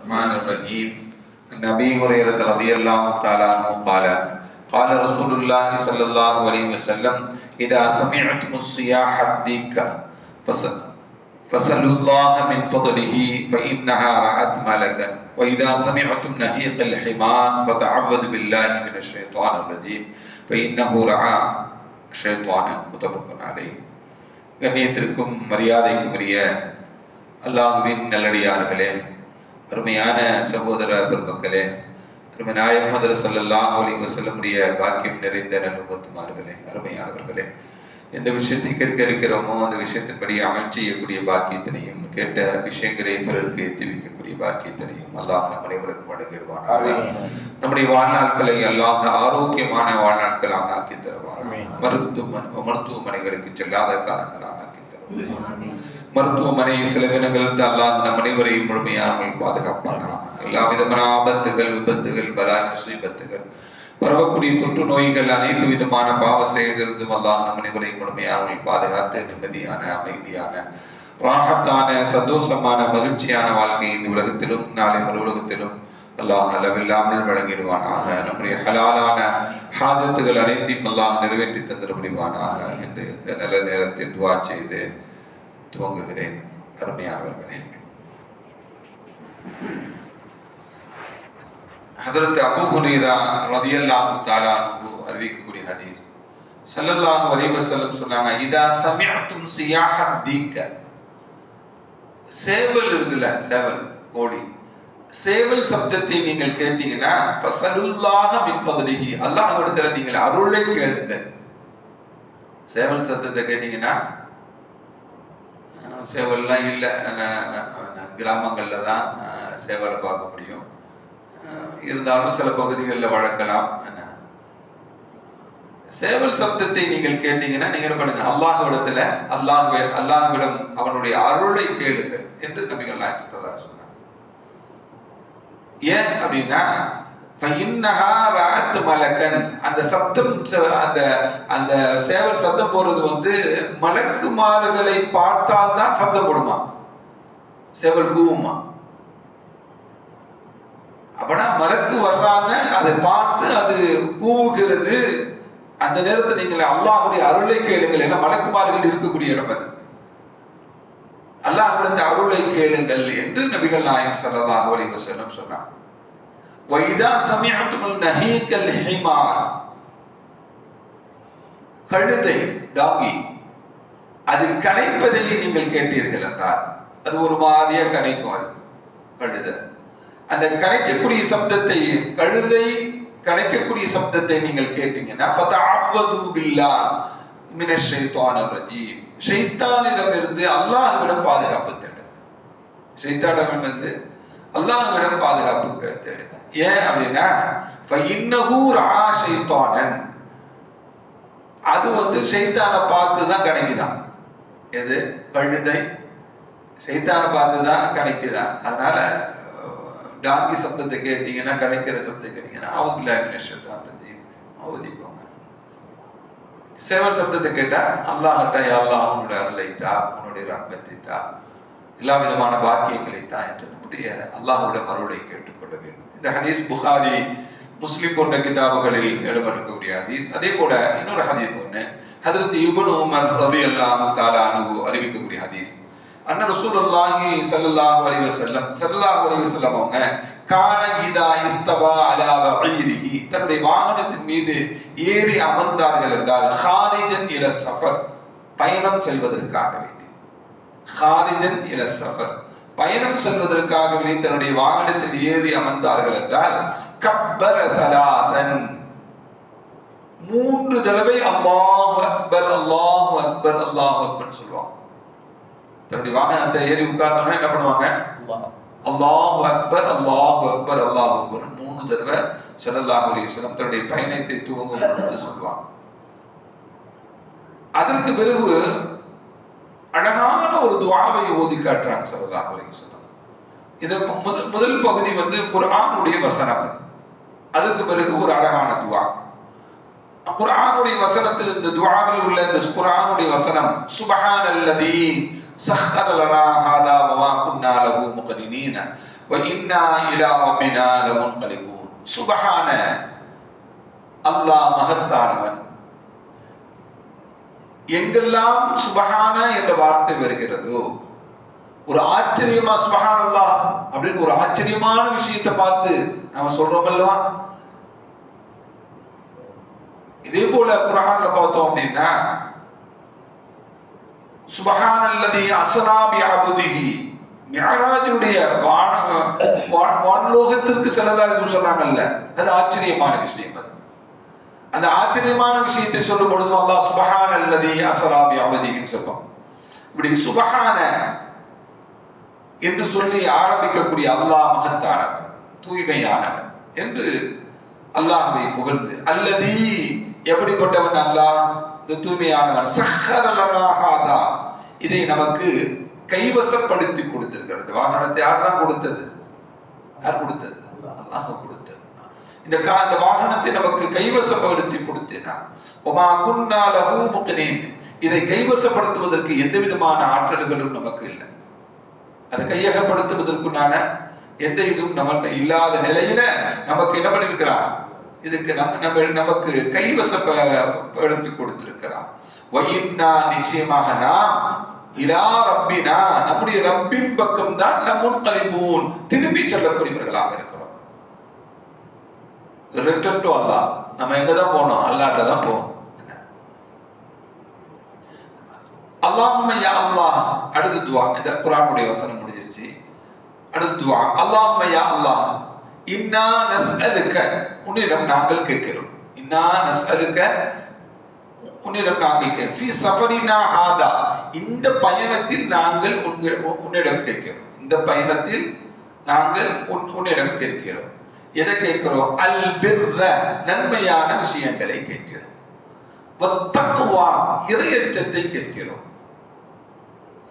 الرحمن الرحيم. عن أبي هريرة رضي الله تعالى عنه قال قال رسول الله صلى الله عليه وسلم إذا سمعتم الصياح الديك فسلوا الله من فضله فإنها رأت ملكا وإذا سمعتم نهيق الحمار فتعوذوا بالله من الشيطان الرجيم فإنه رأى الشيطان. متفق عليه. கண்ணியத்திற்கும் மரியாதைக்கும் உரிய அல்லாஹ்வின் நல்லடியார்களே, அருமையான சகோதர பெருமக்களே, அருமை நாயகம் ஹதரத் ஸல்லல்லாஹு அலைஹி வஸல்லமுடைய பாக்கியம் நிறைந்த நல்லும்மத்துமார்களே, அருமையானவர்களே, எந்த விஷயத்தை கேட்க இருக்கிறோமோ அந்த விஷயத்தின்படி அமல் செய்யக்கூடிய பாக்கியத்தினையும் கேட்ட விஷயங்களை பிறருக்கு எத்தி வைக்கக்கூடிய பாக்கியத்தினையும் அல்லாஹ் நம் அனைவருக்கும் வழங்கிடுவானாக. நம்முடைய வாழ்நாட்களை அல்லாஹ் ஆரோக்கியமான வாழ்நாட்களாக ஆக்கி தருவானாக. மருத்துவமனைகளுக்கு செல்லாத காலங்களாக ஆக்கி தருவானாக. மருத்துவமனை செலவினங்களிலிருந்து அல்லாஹ் நம் அனைவரையும் முழுமையாமல் பாதுகாப்பானாக. எல்லா விதமான ஆபத்துகள், விபத்துகள், பலாய் முசீபத்துகள், பரவக்கூடிய தொற்று நோய்கள், அனைத்து விதமான பாவ செயல்களிலிருந்தும் அல்லாஹ் நம் அனைவரையும் முழுமையாமல் பாதுகாத்து நிம்மதியான, அமைதியான, ராஹத்தான, சந்தோஷமான, மகிழ்ச்சியான வாழ்க்கை இந்த உலகத்திலும் நாளை மறு உலகத்திலும் அல்லாஹ் அளவில்லாமல் வழங்கிடுவானாக. நம்முடைய ஹலாலான ஹாஜத்துகள் அனைத்தையும் அல்லாஹ் நிறைவேற்றி தந்திட முடிவானாக என்று இந்த நல்ல நேரத்தில் துவா செய்து துவங்குகிறேன். அருமையானவர்களே, ஹதரத் அபூ ஹுரைரா ரலியல்லாஹு தஆலா அன்ஹு அறிவிக்கக்கூடிய ஹதீஸ், ஸல்லல்லாஹு அலைஹி வஸல்லம் சொன்னாங்க, இதா சமிஅத்தும் சியாஹத் தீக்க, சேவல் இருக்குல்ல, சேவல் கோழி, சேவல் சப்தத்தை நீங்கள் கேட்டீங்கன்னா ஃபஸலுல்லாஹ மின் ஃபத்லிஹி, அல்லாஹ்விடத்துல நீங்கள் அருளை கேளுங்க. சேவல் சத்தத்தை கேட்டீங்கன்னா, சேவல்லாம் இல்லை, கிராமங்கள்ல தான் சேவலை பார்க்க முடியும், இருந்தாலும் சில பகுதிகளில் வளர்க்கலாம். சேவல் சப்தத்தை நீங்கள் கேட்டீங்கன்னா நீங்க என்ன பண்ணுங்க, அல்லாஹ்விடத்துல அல்லாஹ்விடம் அவனுடைய அருளை கேளுங்கள் என்று நபிகள் நாயகம் சொன்னாங்க. ஏன் அப்படின்னா, அந்த சப்தம், அந்த சேவல் சப்தம் போறது மலக்குமார்களை பார்த்தால் தான் சப்தம் போடுமா, சேவல் கூவுமா. அப்பனா மலக்கு வர்றாங்க, அதை பார்த்து அது கூவுகிறது. அந்த நேரத்தில் நீங்கள் அல்லாஹ்வுடைய அருளை கேளுங்கள். ஏன்னா மலக்குமார்கள் இருக்கக்கூடிய இடம் அது. அல்லாஹ்விடத்து அருளை கேளுங்கள் என்று நபிகள் நாயகம் ஸல்லல்லாஹு அலைஹி வஸல்லம் சொன்னார். வைதா சமிஅத்துல் நஹீகல் ஹிமார், கழுதை, டாங்கி, அது கனைப்பதை நீங்கள் கேட்டீர்கள் என்றால், அது ஒரு மாதிரியா கனைக்கும். அது கழுதை அந்த கனைக்கக்கூடிய சப்தத்தை, கழுதை கனைக்கக்கூடிய சப்தத்தை நீங்கள் கேட்டீங்கன்னா ஃபதஅவ்வது பில்லாஹ் மினஷ் ஷைத்தானிர் ரஜீம், ஷைத்தானிடமிருந்து அல்லாஹ்விடம் பாதுகாப்பு தேடுங்க. ஷைத்தானிடமிருந்து அல்லாஹ்விடம் பாதுகாப்பு தேடுங்க. ஏன் அப்படின்னா, ஃபஇன்னஹு ரஆ ஷைத்தானன், அது ஷைத்தானை பார்த்து தான் கனைக்குதான். எது? கழுதை ஷைத்தானை பார்த்து தான் கனைக்குதான். அதனால டாங்கி சப்தத்தை கேட்டீங்கன்னா, கனைக்கிற சப்தத்தை கேட்டீங்கன்னா அவுது பில்லாஹி மினஷ் ஷைத்தானிர் ரஜீம் ஓதிக்கோங்க. சேவல் சப்தத்தை கேட்டா அல்லாஹ்ட்ட, யா அல்லாஹ் உன்னுடைய அருளை தா, உன்னுடைய ரஹ்மத்தை தா, எல்லா விதமான பாக்கியங்களை தா என்று நம்முடைய அல்லாஹ்விடம் அருளை கேட்டுக்கொள்ள வேண்டும். இந்த ஹதீஸ் புகாரி, முஸ்லிம் போன்ற கிதாபுகளில் இடம்பெற்றிருக்கக்கூடிய ஹதீஸ். அதே போல இன்னொரு ஹதீஸ் ஒண்ணு, ஹஜ்ரத் இப்னு உமர் ரலியல்லாஹு தஆலா அன்ஹு அறிவிக்கக்கூடிய ஹதீஸ், அன்ன ரசூலுல்லாஹி ஸல்லல்லாஹு அலைஹி வஸல்லம் அவங்க கான இதா இஸ்தபா அலா பஈரிஹி, தன்னுடைய வாகனத்தின் மீது ஏறி அமர்ந்தார்கள் என்றால், ஹாரிஜன் இல சஃபர், பயணம் செல்வதற்காக வேண்டி, ஹாரிஜன் இல சஃபர், பயணம் செல்வதற்காக வேண்டி தன்னுடைய வாகனத்தில் ஏறி அமர்ந்தார்கள் என்றால், கப்பர தலாதன், 3 தடவை அல்லாஹு அக்பர் அல்லாஹு அக்பர் அல்லாஹு அக்பர் சொல்லுவாங்க. தன்னுடைய வாகனத்தை ஏறி உட்கார்ந்தோம்னா என்ன பண்ணுவாங்க? அல்லாஹு அக்பர் அல்லாஹு அக்பர் அல்லாஹு அக்பர் 3 தடவை ஸல்லல்லாஹு அலைஹி வஸல்லம் தன்னுடைய பயணத்தை துவங்கும் பொழுது சொல்லுவாங்க. அதற்கு பிறகு அழகான ஒரு துஆவை ஓதி காட்டுறாங்க ஸல்லல்லாஹு அலைஹி வஸல்லம். இது முதல் பகுதி குர்ஆனுடைய வசனம். அதுக்கு பிறகு ஒரு அழகான துஆ. குர்ஆனுடைய வசனத்தில், இந்த துஆவில் உள்ள இந்த குர்ஆனுடைய வசனம், சுப்ஹானல்லதீ சஹ்ஹர லனா ஹாதா வமா குன்னா லஹு முக்ரினீன وإنا إلى ربنا لمنقلبون. சுபஹான அல்லாஹ் மகத்தானவன். எங்கெல்லாம் சுபஹான என்ற வார்த்தை வருகிறதோ, ஒரு ஆச்சரியமா சுபஹானல்லாஹ் அப்படின்னு ஒரு ஆச்சரியமான விஷயத்தை பார்த்து நாம சொல்றோம் அல்லவா? இதே போல குர்ஆன்ல பார்த்தோம் அப்படின்னா, சுபஹானல்லதி அஸ்ரா பிஅப்திஹி, மிஅராஜுடைய வானலோகத்திற்கு செல்லதாக சொன்னாங்கல்ல, அது ஆச்சரியமான விஷயம். அந்த ஆச்சரியமான விஷயத்தை சொல்லும் பொழுது அல்லாஹ் சுபஹானல்லதி அஸ்ரா பிஅப்திஹின்னு சொல்றோம். இப்படி சுபஹான என்று சொல்லி ஆரம்பிக்கக்கூடிய அல்லாஹ் மகத்தானவன், தூய்மையானவன் என்று அல்லாஹ்வை புகழ்ந்து, அல்லதி எப்படிப்பட்டவன் அல்லாஹ், தூய்மையானவன், சஹ்ஹர லனா ஹாதா, இதை நமக்கு கைவசப்படுத்தி கொடுத்திருக்கிறது. வாகனத்தை யார் தான் கொடுத்தது? யார் கொடுத்தது? அல்லாஹ் கொடுத்தது. இந்த வாகனத்தை நமக்கு கைவசப்படுத்தி கொடுத்தினார். ஒமா குன்னா லஹு முக்ரின், இதை கைவசப்படுத்துவதற்கு எந்த விதமான ஆற்றல்களும் நமக்கு இல்லை. அதை கையகப்படுத்துவதற்குண்டான எந்த இதுவும் நமக்கு இல்லாத நிலையில நமக்கு என்ன பண்ணிருக்கிறான்? இதுக்கு நமக்கு கைவசப்படுத்தி கொடுத்திருக்கிறான். வயின்னா, நிச்சயமாக நாம், இலா ரப்பினா, நம்முடைய ரப்பின் பக்கம் தான் லமுன்கலிபூன், திரும்பி செல்லக்கூடியவர்களாக இருக்கிறோம். ரிட்டர்ன் டு அல்லாஹ். நம்ம எங்க தான் போனோம்? அல்லாஹ்ட்ட தான் போனோம். அல்லாஹும்ம யா அல்லாஹ். அடுத்த துஆ, இந்த குர்ஆனுடைய வசனம் முடிஞ்சிருச்சு. அடுத்த துஆ, அல்லாஹும்ம யா அல்லாஹ், இன்னா நஸ்அலுக, உன்னிடம் நாங்கள் கேட்கிறோம். இன்னா நஸ்அலுக, உன்னிடம் நாங்கள் கேட்கிறோம். ஃபீ சஃபரினா ஹாதா, இந்த பயணத்தில் நாங்கள் உன்னிடம் கேட்கிறோம். இந்த பயணத்தில் நாங்கள் உன்னிடம் கேட்கிறோம். எதை கேட்கிறோம்? அல் பிர்ர, நன்மையான விஷயங்களை கேட்கிறோம். வத்தக்வா, இறையச்சத்தை கேட்கிறோம்.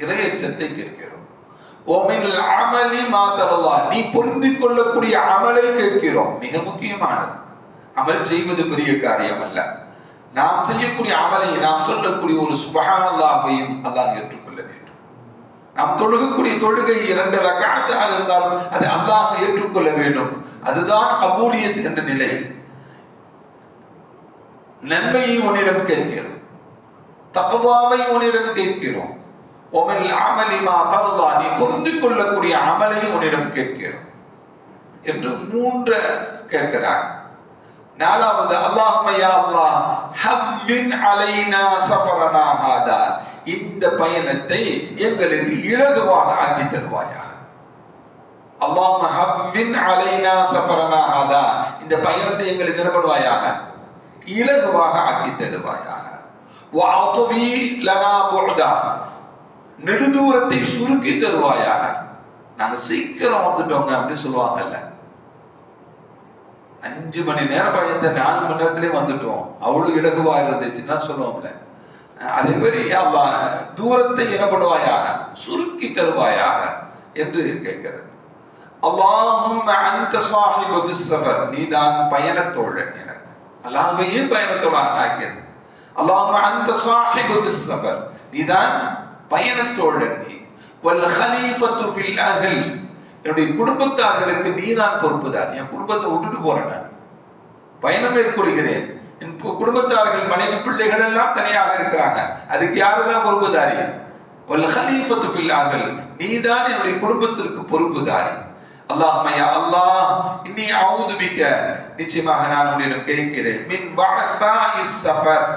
இறையச்சத்தை கேட்கிறோம். ஓமில் அமலி மா தரல்லா, நீ பொருந்திக் கொள்ளக்கூடிய அமலை கேட்கிறோம். மிக முக்கியமானது. அமல் செய்வது பெரிய காரியம் அல்ல. நாம் செய்யக்கூடிய அமலை, நாம் சொல்லக்கூடிய ஒரு சுப்ஹானல்லாஹையும் அல்லாஹ் ஏற்றுக்கொள்ள வேண்டும். நாம் தொழுகக்கூடிய தொழுகை 2 ரக்அத்தாக இருந்தாலும் அதை அல்லாஹ் ஏற்றுக்கொள்ள வேண்டும். அதுதான் கபூலியத் என்ற நிலை. நன்மையை உன்னிடம் கேட்கிறோம், தக்வாவை உன்னிடம் கேட்கிறோம். ஓமில் அமலி மா தர்லா, நீ பொருந்திக் கொள்ளக்கூடிய அமலை உன்னிடம் கேட்கிறோம் என்று 3 கேட்கிறார். 4வது, அல்லாஹும்ம யா அல்லாஹ் ஹவ்வின் அலைனா சஃபரனா ஹாதா, இந்த பயணத்தை எங்களுக்கு இலகுவாக ஆக்கி தருவாயாக. அல்லாஹும்ம ஹவ்வின் அலைனா சஃபரனா ஹாதா, இந்த பயணத்தை எங்களுக்கு என்ன பண்ணுவாயாக? இலகுவாக ஆக்கி தருவாயாக. வஅத்வி லனா புஅதா, நெடுதூரத்தை சுருக்கி தருவாயாக. நாங்க சீக்கிரம் வந்துட்டோங்க அப்படின்னு சொல்லுவாங்கல்ல, 5 மணி நேரம் பயணத்தை 4 மணி நேரத்திலே வந்துட்டோம், அவ்வளவு இலகுவா இருந்துச்சுன்னா சொல்லுவோம்ல. அதே மாதிரி அல்லாஹ் தூரத்தை என்ன பண்ணுவாயாக? சுருக்கி தருவாயாக என்று கேட்கிறது. அல்லாஹும்ம அன்த ஸாஹிபு ஃபிஸ் ஸஃபர், நீதான் பயணத்தோழன் எனக்கு. அல்லாஹ்வையே பயணத்தோழன் ஆக்கியது. அல்லாஹும்ம அன்த ஸாஹிபு ஃபிஸ் ஸஃபர், நீதான் பயணத்தோழன் நீ. வல் கலீஃபத்து ஃபில் அஹ்ல், என்னுடைய குடும்பத்தார்களுக்கு நீதான் பொறுப்புதார். என் குடும்பத்தை விட்டுட்டு போறேன், நான் பயணம் மேற்கொள்கிறேன். என் குடும்பத்தார்கள், மனைவி பிள்ளைகள் எல்லாம் தனியாக இருக்கிறாங்க, அதுக்கு யாருதான் பொறுப்புதாரி? வல் கலீஃபத்து ஃபில் அஹ்ல், நீதான் என்னுடைய குடும்பத்திற்கு பொறுப்புதாரி. அல்லாஹும்ம யா அல்லாஹ் இன்னி அஊது பிக, நிச்சயமாக நான் உன்னிடம் கேட்கிறேன், மின் வஅஸாஇஸ் ஸஃபர்,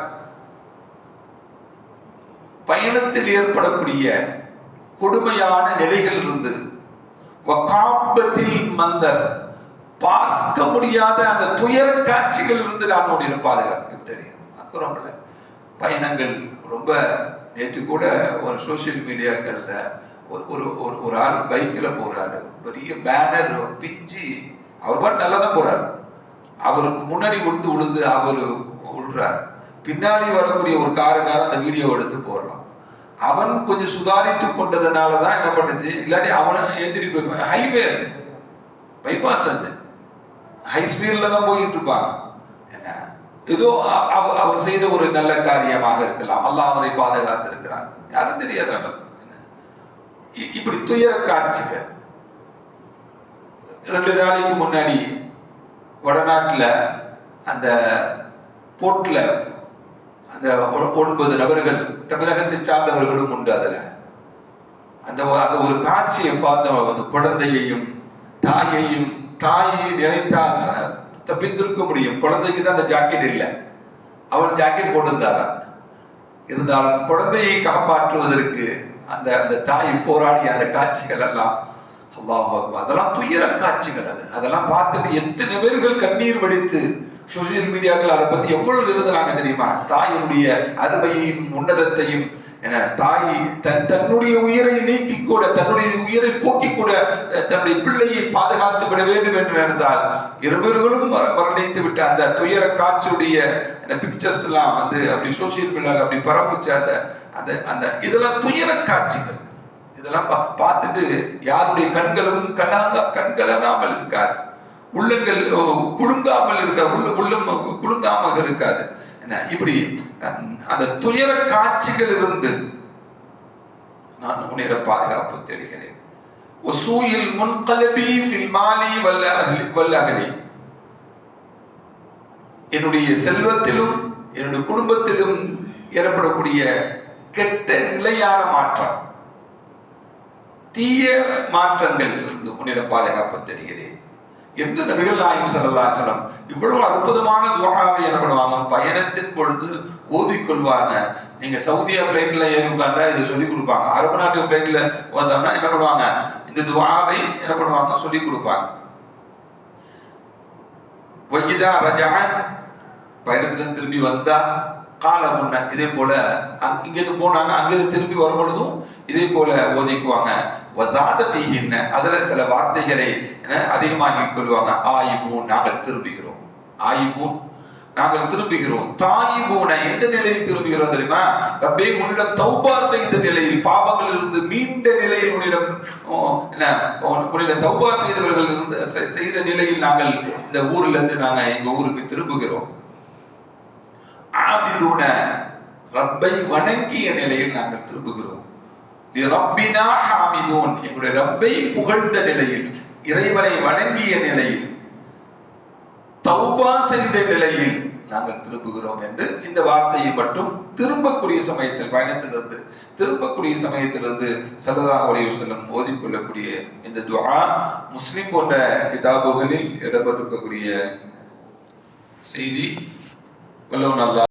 பயணத்தில் ஏற்படக்கூடிய கொடுமையான நிலைகளிலிருந்து, வகாபத்தில் மந்தர், பார்க்க முடியாத அந்த துயர காட்சிகள் இருந்து நான் உன்னிடம் பாதுகாக்க தெரியும். பயணங்கள் ரொம்ப, நேற்று கூட ஒரு சோசியல் மீடியாக்கள்ல ஒரு ஆள் பைக்ல போறாரு, பெரிய பேனர் பிஞ்சு, அவர் பாட்டு நல்லா தான் போறாரு, அவருக்கு முன்னாடி விழுந்து அவரு விழுறாரு, பின்னாடி வரக்கூடிய ஒரு காருக்காரன் அந்த வீடியோ எடுத்து போடுறான். அவன் கொஞ்சம் சுதாரித்து கொண்டதுனாலதான் என்ன பண்ணுச்சு, இல்லாட்டி அவனை எதிரி போயிருப்பான். ஹைவே அது, பைபாஸ், அது ஹை ஸ்பீட்ல தான் போயிட்டு இருப்பாங்க. என்ன ஏதோ அவர் செய்த ஒரு நல்ல காரியமாக இருக்கலாம், அல்லாஹ் அவரை பாதுகாத்து இருக்கிறான், யாரும் தெரியாது நமக்கு. இப்படி துயர காட்சிகள், 2 நாளைக்கு முன்னாடி வடநாட்டில் அந்த போர்ட்ல அந்த 9 நபர்கள் தமிழகத்தை சார்ந்தவர்களும் உண்டு. அதுல அந்த ஒரு காட்சியை பார்த்தோம். அந்த குழந்தையையும் தாயையும், தாயை நினைத்தால் தப்பித்திருக்க முடியும். குழந்தைக்கு தான் அந்த ஜாக்கெட் இல்லை, அவள் ஜாக்கெட் போட்டிருந்தாங்க. இருந்தாலும் குழந்தையை காப்பாற்றுவதற்கு அந்த அந்த தாய் போராடிய அந்த காட்சிகள் எல்லாம் அல்லாஹ் அக்பர், அதெல்லாம் துயர காட்சிகள். அதெல்லாம் பார்த்துட்டு எத்தனை பேர்கள் கண்ணீர் வடித்து சோசியல் மீடியாக்கள் அதை பத்தி எவ்வளவு எழுதுனாங்க தெரியுமா? தாயினுடைய அருமையையும் உன்னதத்தையும். என தாய் தன்னுடைய உயிரை நீக்கி கூட, தன்னுடைய உயிரை போக்கி கூட தன்னுடைய பிள்ளையை பாதுகாத்து விட வேண்டும் என்று நினைத்தால் இருவர்களும் மரணித்து விட்ட அந்த துயர காட்சியுடைய பிக்சர்ஸ் எல்லாம் வந்து அப்படி சோசியல் மீடியாவில் அப்படி பரப்புச்சு. அந்த அந்த இதெல்லாம் துயர காட்சிகள். இதெல்லாம் பார்த்துட்டு யாருடைய கண்களும் கண்கலங்காமல் இருக்காது, உள்ளங்கள் குலுங்காமல் இருக்காது, உள்ளம் குலுங்காமல் இருக்காது. என்ன இப்படி அந்த துயர காட்சிகள் இருந்து நான் உன்னிடம் பாதுகாப்பு தேடுகிறேன். வசூயில் முன்கலபி ஃபில் மாலி வல்லஹலி, என்னுடைய செல்வத்திலும் என்னுடைய குடும்பத்திலும் ஏற்படக்கூடிய கெட்ட நிலையான மாற்றம், தீய மாற்றங்கள் இருந்து உன்னிடம் பாதுகாப்பு தெரிகிறேன் என்று நபிகள் நாயகம் ஸல்லல்லாஹு அலைஹி வஸல்லம் இவ்வளவு அற்புதமான துஆவை என்ன பண்ணுவாங்க, பயணத்தின் பொழுது ஓதிக்கொள்வாங்க. நீங்க சவுதியா பிளைட்ல ஏறி உட்கார்ந்தா இதை சொல்லி கொடுப்பாங்க. அரபு நாட்டு பிளைட்ல வந்தோம்னா என்ன பண்ணுவாங்க, இந்த துஆவை என்ன பண்ணுவாங்க, சொல்லி கொடுப்பாங்க. வஜிதா ரஜா, பயணத்துல திரும்பி வந்தா கால முன்ன, இதே போல இங்கிருந்து போனாங்க, அங்கிருந்து திரும்பி வரும் பொழுதும் இதே போல ஓதிக்குவாங்க. வஸாத ஃபீஹின்ன, அதுல சில வார்த்தைகளை அதிகமாகி கொள்வாங்க. ஆயிபூன், நாங்கள் திரும்புகிறோம். ஆயிபூன், நாங்கள் திரும்புகிறோம். தாயிபூன, எந்த நிலையில் திரும்புகிறோம் தெரியுமா? ரப்பே, உன்னிடம் தௌபா செய்த நிலையில், பாவங்களில் இருந்து மீண்ட நிலையில் உன்னிடம் உன்னிடம் தௌபா செய்தவர்கள் இருந்து செய்த நிலையில் நாங்கள் இந்த ஊர்ல இருந்து நாங்க எங்க ஊருக்கு திரும்புகிறோம். ஆபிதுன, ரப்பை வணங்கிய நிலையில் நாங்கள் திரும்புகிறோம். ரப்பினா ஹாமிதூன், எங்களுடைய ரப்பை புகழ்ந்த நிலையில், இறைவனை வணங்கிய நிலையில், தௌபா செய்த நிலையில் நாங்கள் திரும்புகிறோம் என்று இந்த வார்த்தையை மட்டும் திரும்பக்கூடிய சமயத்தில், பயணத்திலிருந்து திரும்பக்கூடிய சமயத்திலிருந்து ஸல்லல்லாஹு அலைஹி வஸல்லம் ஓதிக்கொள்ளக்கூடிய இந்த துஆ முஸ்லிம் போன்ற கிதாபுகளில் இடம்பெற்றிருக்கக்கூடிய செய்தி. வல்லவன் அல்லாஹ்